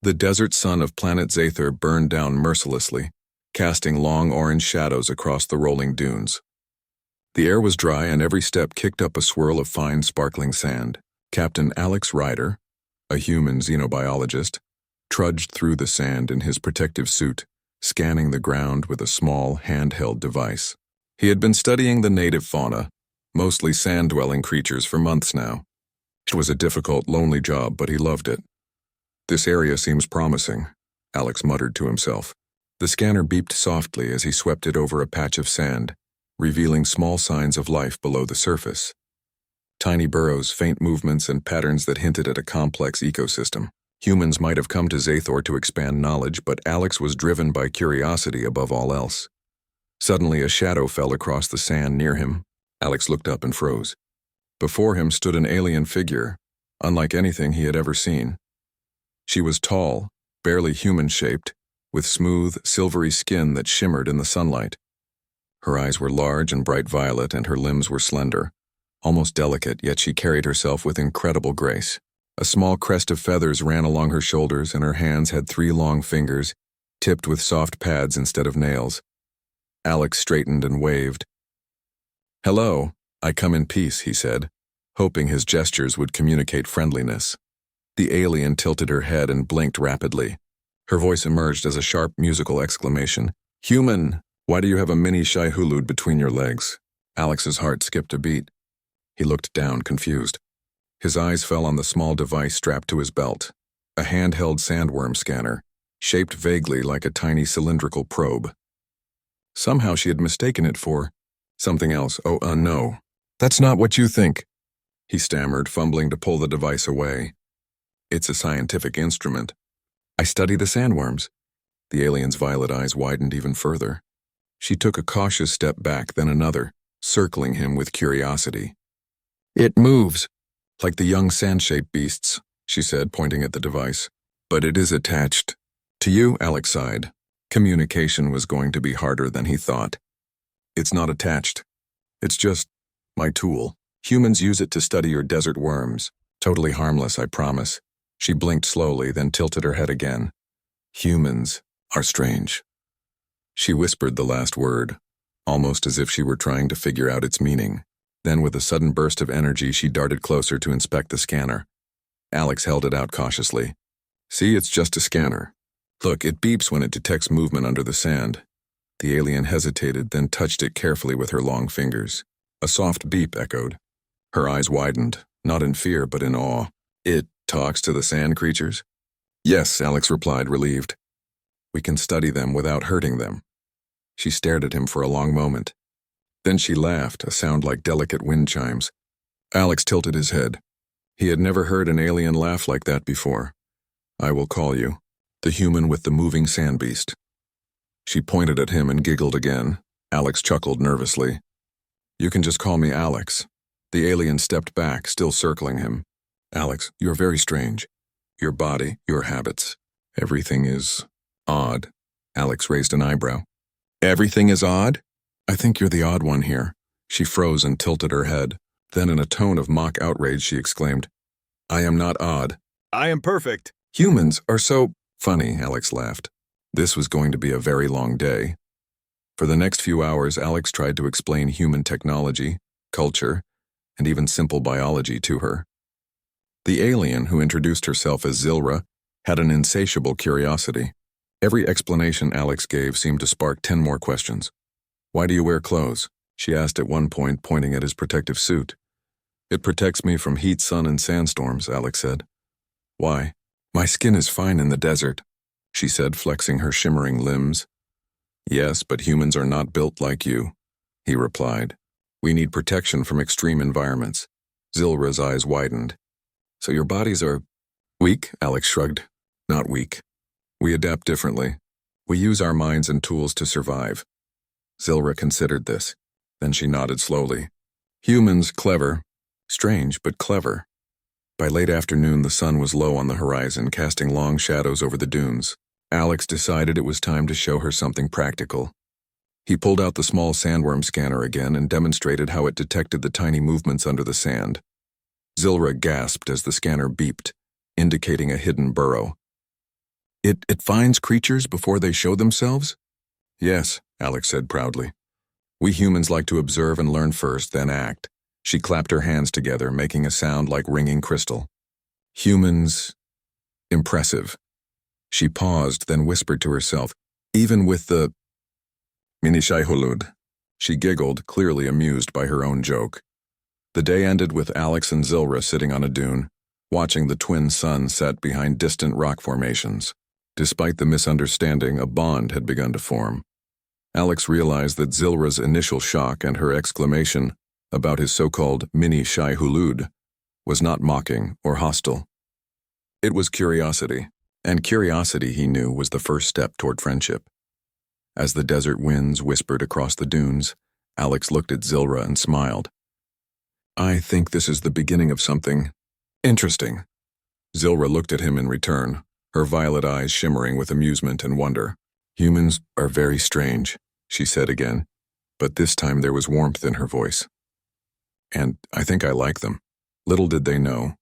The desert sun of planet Zathor burned down mercilessly, casting long orange shadows across the rolling dunes. The air was dry and every step kicked up a swirl of fine sparkling sand. Captain Alex Ryder, a human xenobiologist, trudged through the sand in his protective suit, scanning the ground with a small handheld device. He had been studying the native fauna, mostly sand-dwelling creatures, for months now. It was a difficult, lonely job, but he loved it. "This area seems promising," Alex muttered to himself. The scanner beeped softly as he swept it over a patch of sand, revealing small signs of life below the surface. Tiny burrows, faint movements, and patterns that hinted at a complex ecosystem. Humans might have come to Zathor to expand knowledge, but Alex was driven by curiosity above all else. Suddenly, a shadow fell across the sand near him. Alex looked up and froze. Before him stood an alien figure, unlike anything he had ever seen. She was tall, barely human-shaped, with smooth, silvery skin that shimmered in the sunlight. Her eyes were large and bright violet, and her limbs were slender, almost delicate, yet she carried herself with incredible grace. A small crest of feathers ran along her shoulders, and her hands had 3 long fingers, tipped with soft pads instead of nails. Alex straightened and waved. "Hello, I come in peace," he said, hoping his gestures would communicate friendliness. The alien tilted her head and blinked rapidly. Her voice emerged as a sharp musical exclamation. "Human, why do you have a mini shai-hulud between your legs?" Alex's heart skipped a beat. He looked down, confused. His eyes fell on the small device strapped to his belt, a handheld sandworm scanner, shaped vaguely like a tiny cylindrical probe. Somehow she had mistaken it for something else. No. "That's not what you think," he stammered, fumbling to pull the device away. "It's a scientific instrument. I study the sandworms." The alien's violet eyes widened even further. She took a cautious step back, then another, circling him with curiosity. "It moves, like the young sand-shaped beasts," she said, pointing at the device. "But it is attached to you," Alex sighed. Communication was going to be harder than he thought. "It's not attached. It's just my tool. Humans use it to study your desert worms. Totally harmless, I promise." She blinked slowly, then tilted her head again. "Humans are strange." She whispered the last word, almost as if she were trying to figure out its meaning. Then, with a sudden burst of energy, she darted closer to inspect the scanner. Alex held it out cautiously. "See, it's just a scanner. Look, it beeps when it detects movement under the sand." The alien hesitated, then touched it carefully with her long fingers. A soft beep echoed. Her eyes widened, not in fear but in awe. "It talks to the sand creatures?" "Yes," Alex replied, relieved. "We can study them without hurting them." She stared at him for a long moment. Then she laughed, a sound like delicate wind chimes. Alex tilted his head. He had never heard an alien laugh like that before. "I will call you the human with the moving sand beast." She pointed at him and giggled again. Alex chuckled nervously. "You can just call me Alex." The alien stepped back, still circling him. "Alex, you're very strange. Your body, your habits, everything is odd." Alex raised an eyebrow. "Everything is odd?" "I think you're the odd one here." She froze and tilted her head. Then in a tone of mock outrage she exclaimed, "I am not odd. I am perfect." Humans are so funny," Alex laughed. This was going to be a very long day. For the next few hours, Alex tried to explain human technology, culture, and even simple biology to her. The alien, who introduced herself as Zilra, had an insatiable curiosity. Every explanation Alex gave seemed to spark 10 more questions. "Why do you wear clothes?" she asked at one point, pointing at his protective suit. "It protects me from heat, sun, and sandstorms," Alex said. "Why?" "My skin is fine in the desert," she said, flexing her shimmering limbs. "Yes, but humans are not built like you," he replied. "We need protection from extreme environments." Zilra's eyes widened. "So your bodies are weak?" Alex shrugged. "Not weak. We adapt differently. We use our minds and tools to survive." Zilra considered this. Then she nodded slowly. "Humans, clever. Strange, but clever." By late afternoon, the sun was low on the horizon, casting long shadows over the dunes. Alex decided it was time to show her something practical. He pulled out the small sandworm scanner again and demonstrated how it detected the tiny movements under the sand. Zilra gasped as the scanner beeped, indicating a hidden burrow. It finds creatures before they show themselves? Yes, Alex said proudly. We humans like to observe and learn first, then act. She clapped her hands together, making a sound like ringing crystal. Humans... impressive. She paused, then whispered to herself, even with the... Minishai-hulud. She giggled, clearly amused by her own joke. The day ended with Alex and Zilra sitting on a dune, watching the twin suns set behind distant rock formations. Despite the misunderstanding, a bond had begun to form. Alex realized that Zilra's initial shock and her exclamation about his so-called Minishai-hulud was not mocking or hostile. It was curiosity, and curiosity, he knew, was the first step toward friendship. As the desert winds whispered across the dunes, Alex looked at Zilra and smiled. I think this is the beginning of something interesting. Zilra looked at him in return, her violet eyes shimmering with amusement and wonder. Humans are very strange, she said again, but this time there was warmth in her voice. And I think I like them. Little did they know,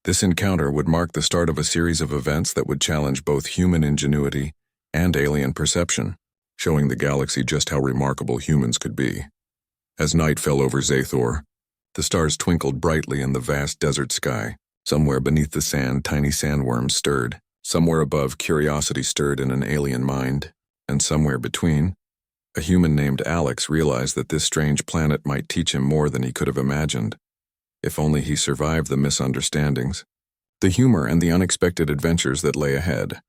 this encounter would mark the start of a series of events that would challenge both human ingenuity and alien perception, showing the galaxy just how remarkable humans could be. As night fell over Zathor, the stars twinkled brightly in the vast desert sky. Somewhere beneath the sand, tiny sandworms stirred. Somewhere above, curiosity stirred in an alien mind. And somewhere between, a human named Alex realized that this strange planet might teach him more than he could have imagined, if only he survived the misunderstandings, the humor and the unexpected adventures that lay ahead.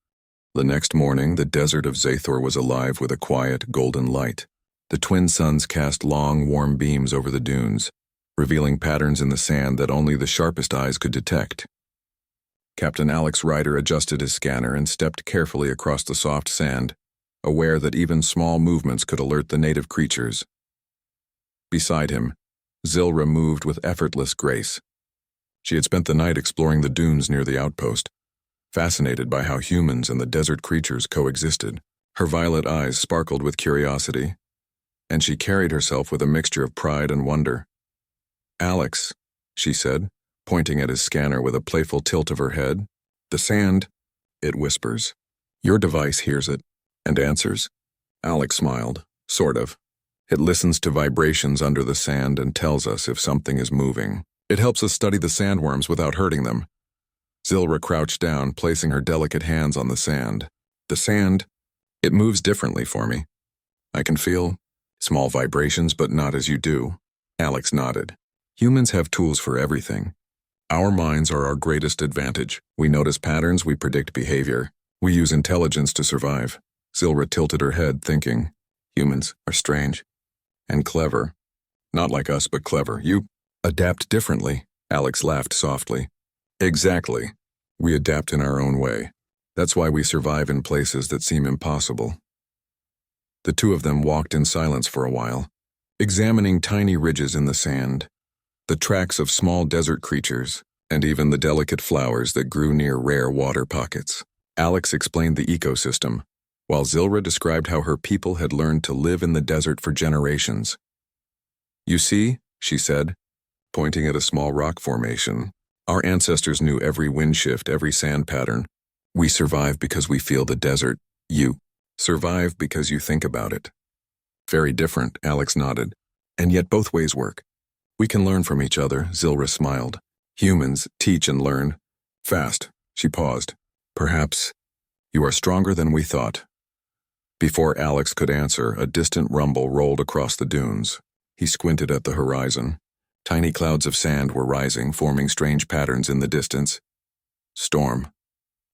The next morning, the desert of Zathor was alive with a quiet, golden light. The twin suns cast long, warm beams over the dunes, revealing patterns in the sand that only the sharpest eyes could detect. Captain Alex Ryder adjusted his scanner and stepped carefully across the soft sand, aware that even small movements could alert the native creatures. Beside him, Zilra moved with effortless grace. She had spent the night exploring the dunes near the outpost, fascinated by how humans and the desert creatures coexisted. Her violet eyes sparkled with curiosity, and she carried herself with a mixture of pride and wonder. Alex, she said, pointing at his scanner with a playful tilt of her head. The sand, it whispers. Your device hears it and answers. Alex smiled, sort of. It listens to vibrations under the sand and tells us if something is moving. It helps us study the sandworms without hurting them. Zilra crouched down, placing her delicate hands on the sand. The sand, it moves differently for me. I can feel small vibrations, but not as you do. Alex nodded. Humans have tools for everything. Our minds are our greatest advantage. We notice patterns, we predict behavior. We use intelligence to survive. Zilra tilted her head, thinking, humans are strange and clever. Not like us, but clever. You adapt differently. Alex laughed softly. Exactly. We adapt in our own way. That's why we survive in places that seem impossible. The two of them walked in silence for a while, examining tiny ridges in the sand, the tracks of small desert creatures, and even the delicate flowers that grew near rare water pockets. Alex explained the ecosystem, while Zilra described how her people had learned to live in the desert for generations. You see, she said, pointing at a small rock formation, our ancestors knew every wind shift, every sand pattern. We survive because we feel the desert. You survive because you think about it. Very different, Alex nodded. And yet both ways work. We can learn from each other, Zilra smiled. Humans teach and learn. Fast, she paused. Perhaps you are stronger than we thought. Before Alex could answer, a distant rumble rolled across the dunes. He squinted at the horizon. Tiny clouds of sand were rising, forming strange patterns in the distance. Storm,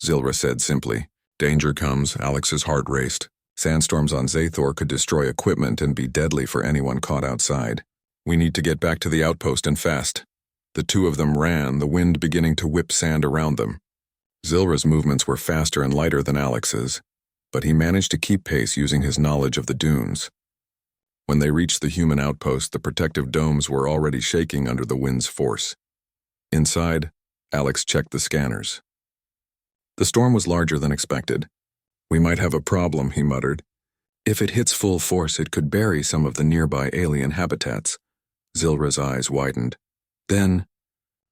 Zilra said simply. Danger comes, Alex's heart raced. Sandstorms on Zathor could destroy equipment and be deadly for anyone caught outside. We need to get back to the outpost and fast. The two of them ran, the wind beginning to whip sand around them. Zilra's movements were faster and lighter than Alex's, but he managed to keep pace using his knowledge of the dunes. When they reached the human outpost, the protective domes were already shaking under the wind's force. Inside, Alex checked the scanners. The storm was larger than expected. We might have a problem, he muttered. If it hits full force, it could bury some of the nearby alien habitats. Zilra's eyes widened. Then,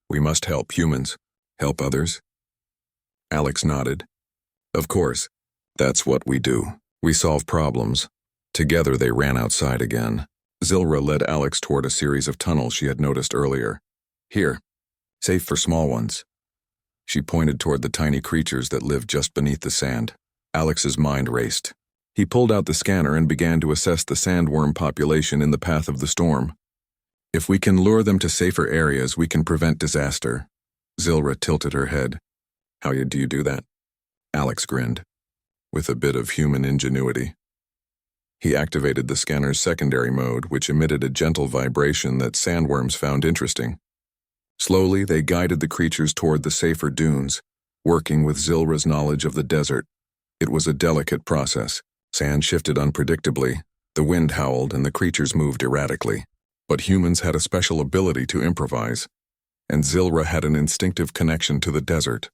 we must help humans, help others. Alex nodded. Of course. That's what we do. We solve problems. Together they ran outside again. Zilra led Alex toward a series of tunnels she had noticed earlier. Here. Safe for small ones. She pointed toward the tiny creatures that lived just beneath the sand. Alex's mind raced. He pulled out the scanner and began to assess the sandworm population in the path of the storm. If we can lure them to safer areas, we can prevent disaster. Zilra tilted her head. How do you do that? Alex grinned. With a bit of human ingenuity. He activated the scanner's secondary mode, which emitted a gentle vibration that sandworms found interesting. Slowly, they guided the creatures toward the safer dunes, working with Zilra's knowledge of the desert. It was a delicate process. Sand shifted unpredictably, the wind howled, and the creatures moved erratically. But humans had a special ability to improvise, and Zilra had an instinctive connection to the desert.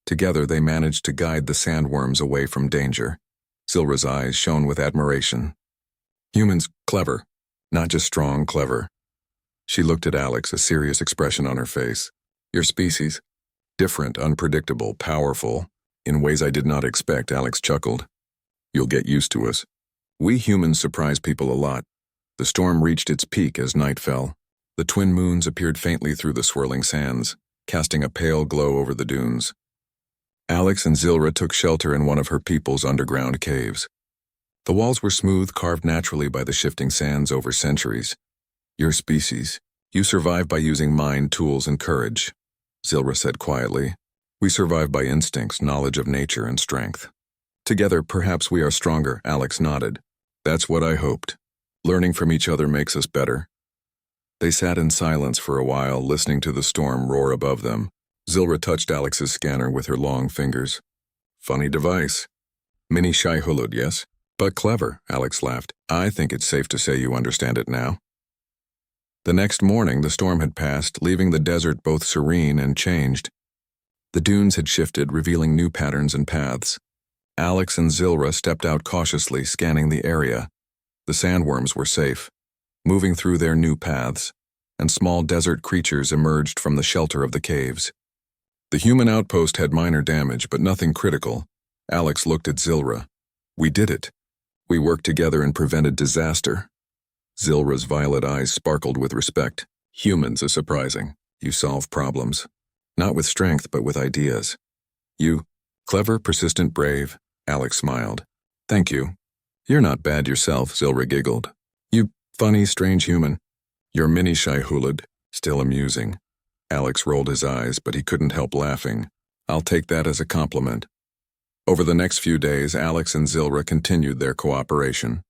Together, they managed to guide the sandworms away from danger. Zilra's eyes shone with admiration. Humans, clever. Not just strong, clever. She looked at Alex, a serious expression on her face. Your species? Different, unpredictable, powerful. In ways I did not expect, Alex chuckled. You'll get used to us. We humans surprise people a lot. The storm reached its peak as night fell. The twin moons appeared faintly through the swirling sands, casting a pale glow over the dunes. Alex and Zilra took shelter in one of her people's underground caves. The walls were smooth, carved naturally by the shifting sands over centuries. Your species. You survive by using mind, tools, and courage, Zilra said quietly. We survive by instincts, knowledge of nature, and strength. Together, perhaps we are stronger, Alex nodded. That's what I hoped. Learning from each other makes us better. They sat in silence for a while, listening to the storm roar above them. Zilra touched Alex's scanner with her long fingers. Funny device. Mini Shai-Hulud, yes? But clever, Alex laughed. I think it's safe to say you understand it now. The next morning, the storm had passed, leaving the desert both serene and changed. The dunes had shifted, revealing new patterns and paths. Alex and Zilra stepped out cautiously, scanning the area. The sandworms were safe, moving through their new paths, and small desert creatures emerged from the shelter of the caves. The human outpost had minor damage, but nothing critical. Alex looked at Zilra. We did it. We worked together and prevented disaster. Zilra's violet eyes sparkled with respect. Humans are surprising. You solve problems. Not with strength, but with ideas. You, clever, persistent, brave, Alex smiled. Thank you. You're not bad yourself, Zilra giggled. You funny, strange human. You're mini Shai-Hulud, still amusing. Alex rolled his eyes, but he couldn't help laughing. I'll take that as a compliment. Over the next few days, Alex and Zilra continued their cooperation.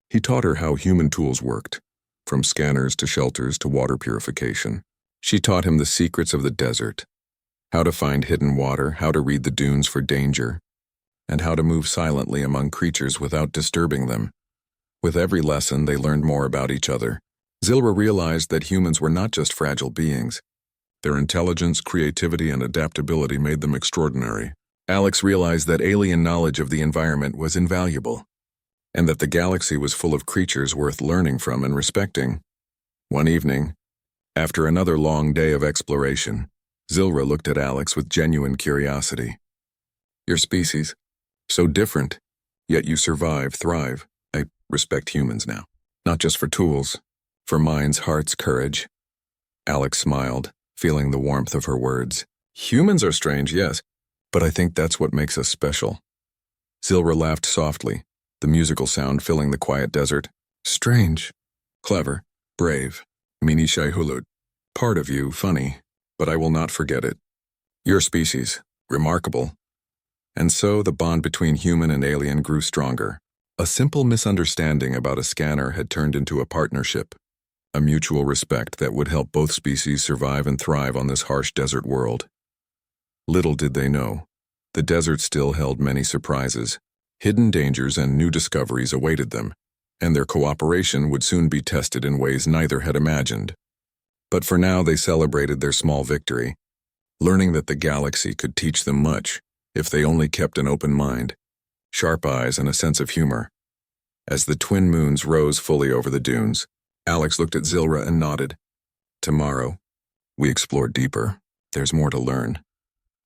He taught her how human tools worked, from scanners to shelters to water purification. She taught him the secrets of the desert, how to find hidden water, how to read the dunes for danger, and how to move silently among creatures without disturbing them. With every lesson, they learned more about each other. Zilra realized that humans were not just fragile beings. Their intelligence, creativity, and adaptability made them extraordinary. Alex realized that alien knowledge of the environment was invaluable, and that the galaxy was full of creatures worth learning from and respecting. One evening, after another long day of exploration, Zilra looked at Alex with genuine curiosity. Your species, so different, yet you survive, thrive. I respect humans now, not just for tools, for minds, hearts, courage. Alex smiled, feeling the warmth of her words. Humans are strange, yes, but I think that's what makes us special. Zilra laughed softly, the musical sound filling the quiet desert. Strange, clever, brave, mini Shai-Hulud. Part of you, funny, but I will not forget it. Your species, remarkable. And so the bond between human and alien grew stronger. A simple misunderstanding about a scanner had turned into a partnership, a mutual respect that would help both species survive and thrive on this harsh desert world. Little did they know, the desert still held many surprises. Hidden dangers and new discoveries awaited them, and their cooperation would soon be tested in ways neither had imagined. But for now they celebrated their small victory, learning that the galaxy could teach them much if they only kept an open mind, sharp eyes, and a sense of humor. As the twin moons rose fully over the dunes, Alex looked at Zilra and nodded. Tomorrow, we explore deeper. There's more to learn.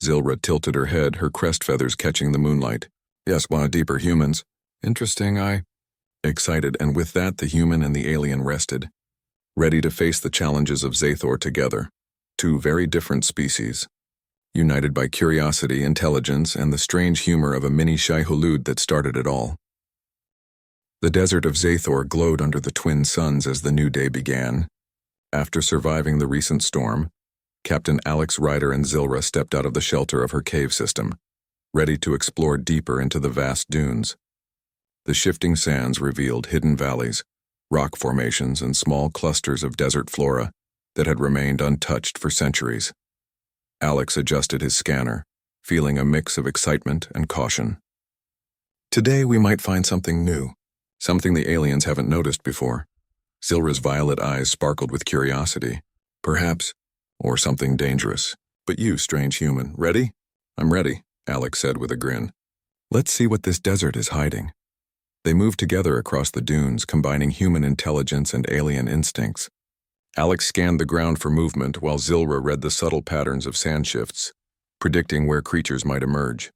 Zilra tilted her head, her crest feathers catching the moonlight. Yes, why deeper humans. Interesting, Excited, and with that the human and the alien rested, ready to face the challenges of Zathor together. Two very different species, united by curiosity, intelligence, and the strange humor of a mini Shai-Hulud that started it all. The desert of Zathor glowed under the twin suns as the new day began. After surviving the recent storm, Captain Alex Ryder and Zilra stepped out of the shelter of her cave system, ready to explore deeper into the vast dunes. The shifting sands revealed hidden valleys, rock formations, and small clusters of desert flora that had remained untouched for centuries. Alex adjusted his scanner, feeling a mix of excitement and caution. Today we might find something new, something the aliens haven't noticed before. Zilra's violet eyes sparkled with curiosity. Perhaps, or something dangerous. But you, strange human, ready? I'm ready, Alex said with a grin. Let's see what this desert is hiding. They moved together across the dunes, combining human intelligence and alien instincts. Alex scanned the ground for movement while Zilra read the subtle patterns of sand shifts, predicting where creatures might emerge.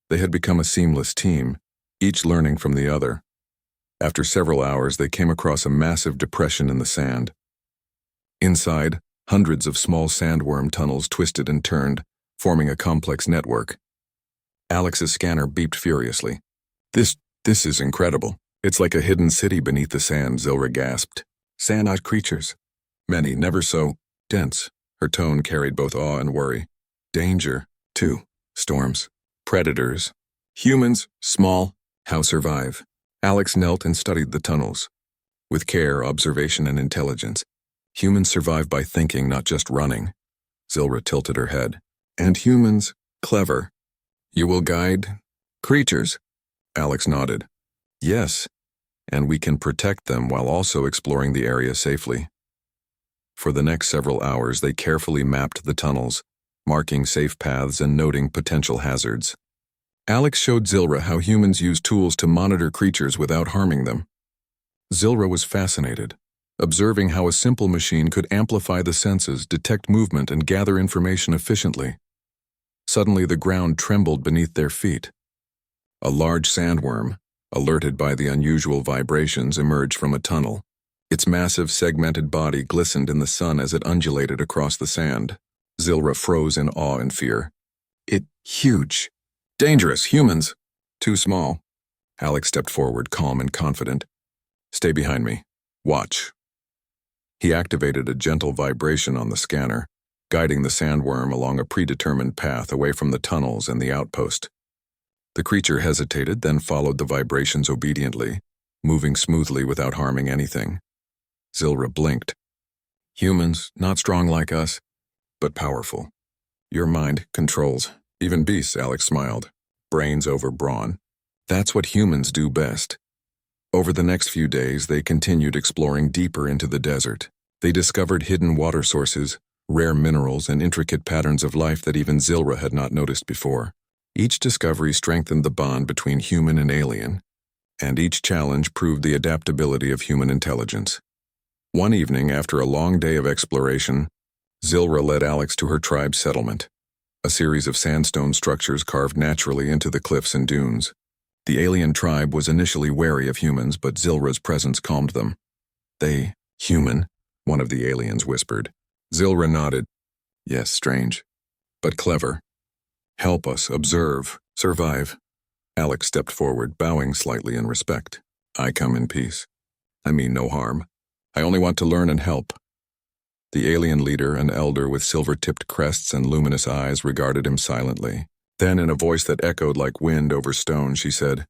They had become a seamless team, each learning from the other. After several hours, they came across a massive depression in the sand. Inside, hundreds of small sandworm tunnels twisted and turned, forming a complex network. Alex's scanner beeped furiously. This is incredible. It's like a hidden city beneath the sand, Zilra gasped. Sand-eyed creatures. Many, never so dense. Her tone carried both awe and worry. Danger, too. Storms. Predators. Humans, small. How survive? Alex knelt and studied the tunnels. With care, observation, and intelligence. Humans survive by thinking, not just running. Zilra tilted her head. And humans, clever. You will guide creatures? Alex nodded. Yes, and we can protect them while also exploring the area safely. For the next several hours, they carefully mapped the tunnels, marking safe paths and noting potential hazards. Alex showed Zilra how humans use tools to monitor creatures without harming them. Zilra was fascinated, observing how a simple machine could amplify the senses, detect movement, and gather information efficiently. Suddenly, the ground trembled beneath their feet. A large sandworm, alerted by the unusual vibrations, emerged from a tunnel. Its massive, segmented body glistened in the sun as it undulated across the sand. Zilra froze in awe and fear. Huge. Dangerous, humans. Too small. Alex stepped forward, calm and confident. Stay behind me. Watch. He activated a gentle vibration on the scanner, guiding the sandworm along a predetermined path away from the tunnels and the outpost. The creature hesitated, then followed the vibrations obediently, moving smoothly without harming anything. Zilra blinked. Humans, not strong like us, but powerful. Your mind controls. Even beasts, Alex smiled. Brains over brawn. That's what humans do best. Over the next few days, they continued exploring deeper into the desert. They discovered hidden water sources, rare minerals, and intricate patterns of life that even Zilra had not noticed before. Each discovery strengthened the bond between human and alien, and each challenge proved the adaptability of human intelligence. One evening, after a long day of exploration, Zilra led Alex to her tribe's settlement, a series of sandstone structures carved naturally into the cliffs and dunes. The alien tribe was initially wary of humans, but Zilra's presence calmed them. Human, one of the aliens whispered. Zilra nodded. Yes, strange, but clever. Help us, observe, survive. Alex stepped forward, bowing slightly in respect. I come in peace. I mean no harm. I only want to learn and help. The alien leader, an elder with silver-tipped crests and luminous eyes, regarded him silently. Then, in a voice that echoed like wind over stone, she said,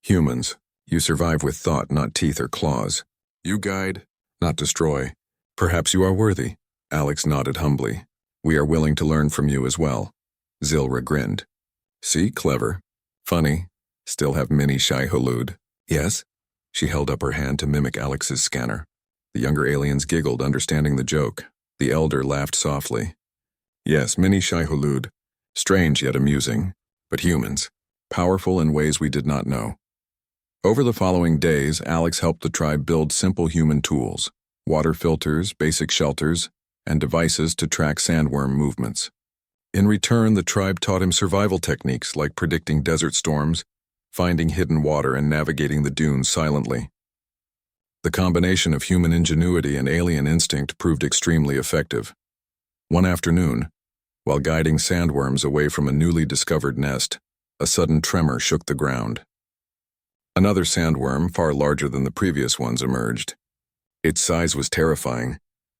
Humans, you survive with thought, not teeth or claws. You guide, not destroy. Perhaps you are worthy. Alex nodded humbly. We are willing to learn from you as well. Zilra grinned. See, clever. Funny. Still have mini Shai-Hulud. Yes? She held up her hand to mimic Alex's scanner. The younger aliens giggled, understanding the joke. The elder laughed softly. Yes, mini Shai-Hulud. Strange yet amusing. But humans. Powerful in ways we did not know. Over the following days, Alex helped the tribe build simple human tools. Water filters, basic shelters, and devices to track sandworm movements. In return, the tribe taught him survival techniques like predicting desert storms, finding hidden water, and navigating the dunes silently. The combination of human ingenuity and alien instinct proved extremely effective. One afternoon, while guiding sandworms away from a newly discovered nest, a sudden tremor shook the ground. Another sandworm, far larger than the previous ones, emerged. Its size was terrifying,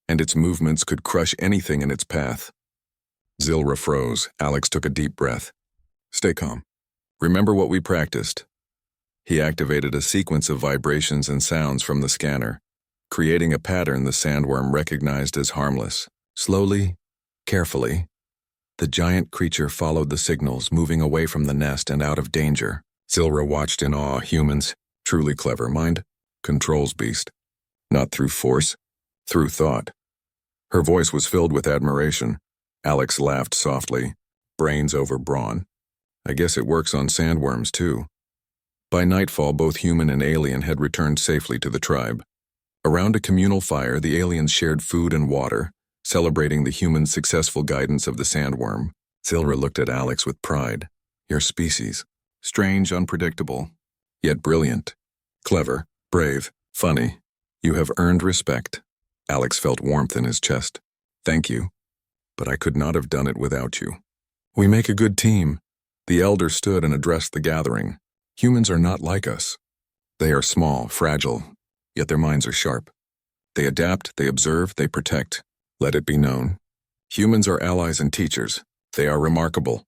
and its movements could crush anything in its path. Zilra froze. Alex took a deep breath. Stay calm. Remember what we practiced. He activated a sequence of vibrations and sounds from the scanner, creating a pattern the sandworm recognized as harmless. Slowly, carefully, the giant creature followed the signals, moving away from the nest and out of danger. Zilra watched in awe. Humans, truly clever. Mind controls beast. Not through force, through thought. Her voice was filled with admiration. Alex laughed softly. Brains over brawn. I guess it works on sandworms too. By nightfall, both human and alien had returned safely to the tribe. Around a communal fire, the aliens shared food and water, celebrating the human's successful guidance of the sandworm. Zilra looked at Alex with pride. Your species. Strange, unpredictable, yet brilliant. Clever, brave, funny. You have earned respect. Alex felt warmth in his chest. Thank you. But I could not have done it without you. We make a good team. The elder stood and addressed the gathering. Humans are not like us. They are small, fragile, yet their minds are sharp. They adapt, they observe, they protect. Let it be known. Humans are allies and teachers. They are remarkable.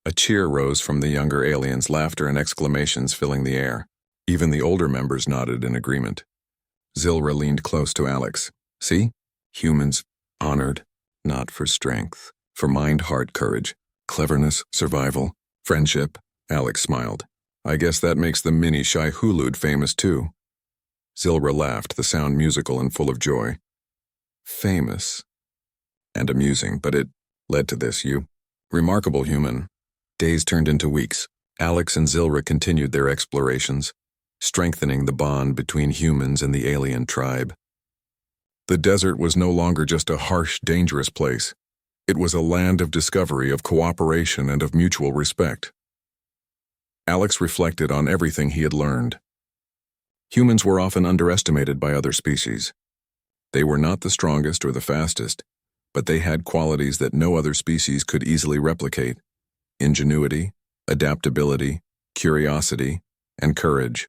A cheer rose from the younger aliens, laughter and exclamations filling the air. Even the older members nodded in agreement. Zilra leaned close to Alex. See? Humans, honored, not for strength, for mind, heart, courage, cleverness, survival, friendship. Alex smiled. I guess that makes the mini Shai-Hulud famous too. Zilra laughed, the sound musical and full of joy. Famous and amusing, but it led to this, you. Remarkable human. Days turned into weeks. Alex and Zilra continued their explorations, strengthening the bond between humans and the alien tribe. The desert was no longer just a harsh, dangerous place. It was a land of discovery, of cooperation, and of mutual respect. Alex reflected on everything he had learned. Humans were often underestimated by other species. They were not the strongest or the fastest, but they had qualities that no other species could easily replicate: ingenuity, adaptability, curiosity, and courage.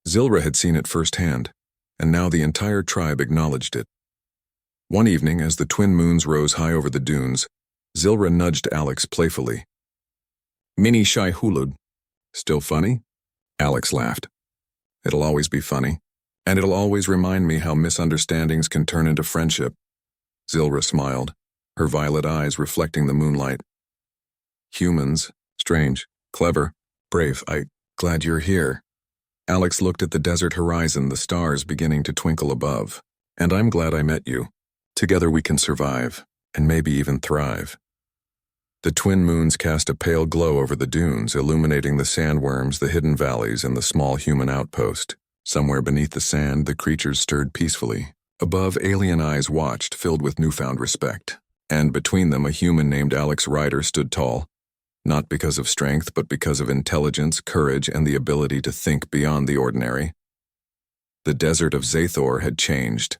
Zilra had seen it firsthand, and now the entire tribe acknowledged it. One evening, as the twin moons rose high over the dunes, Zilra nudged Alex playfully. Mini Shai-Hulud. Still funny? Alex laughed. It'll always be funny, and it'll always remind me how misunderstandings can turn into friendship. Zilra smiled, her violet eyes reflecting the moonlight. Humans, strange, clever, brave. Glad you're here. Alex looked at the desert horizon, the stars beginning to twinkle above. And I'm glad I met you. Together we can survive, and maybe even thrive. The twin moons cast a pale glow over the dunes, illuminating the sandworms, the hidden valleys, and the small human outpost. Somewhere beneath the sand, the creatures stirred peacefully. Above, alien eyes watched, filled with newfound respect. And between them, a human named Alex Ryder stood tall. Not because of strength, but because of intelligence, courage, and the ability to think beyond the ordinary. The desert of Zathor had changed.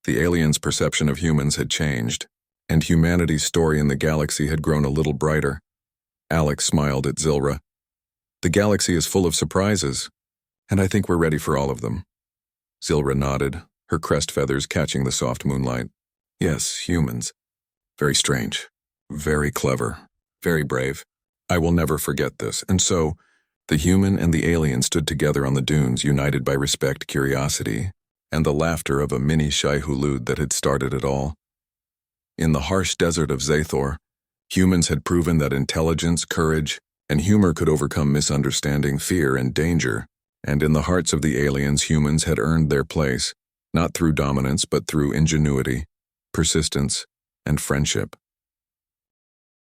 The aliens' perception of humans had changed, and humanity's story in the galaxy had grown a little brighter. Alex smiled at Zilra. The galaxy is full of surprises, and I think we're ready for all of them. Zilra nodded, her crest feathers catching the soft moonlight. Yes, humans. Very strange, very clever, very brave. I will never forget this. And so, the human and the alien stood together on the dunes, united by respect, curiosity, and the laughter of a mini Shai-Hulud that had started it all. In the harsh desert of Zathor, humans had proven that intelligence, courage, and humor could overcome misunderstanding, fear, and danger. And in the hearts of the aliens, humans had earned their place, not through dominance, but through ingenuity, persistence, and friendship.